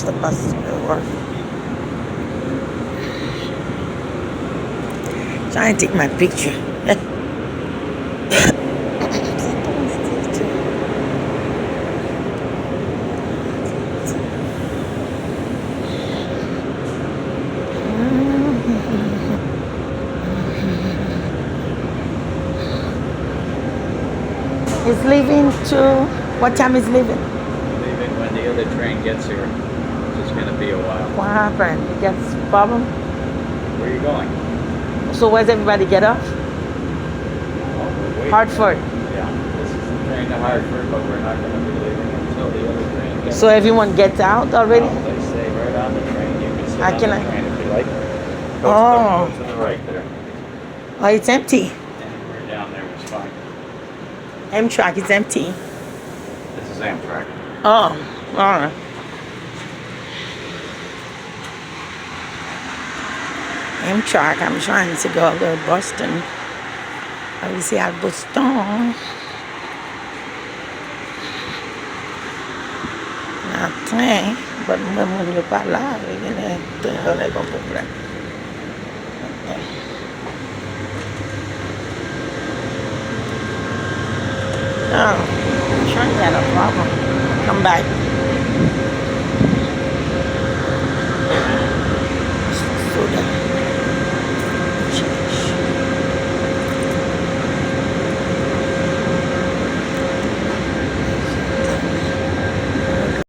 catch the bus to go to work. Trying to take my picture. He's leaving to what time is leaving? Leaving when the other train gets here. It's going to be a while. What happened? He gets problem? Where are you going? So where's everybody get off? Oh, we're waiting. Hartford. Yeah, this is the train to Hartford, but we're not going to be leaving until the other train gets So everyone gets out already? No, they stay right on the train. You can sit I on can- the train if you like. Oh. Go to the right there. Oh, it's empty. Anywhere down there is fine. Amtrak is empty. This is Amtrak. Oh, all right. Amtrak. I'm trying to go to Boston. I will see à Boston. Un train. But moi, je ne vais pas là. Il y a un problème. Oh, I'm sure you had a problem. Come back.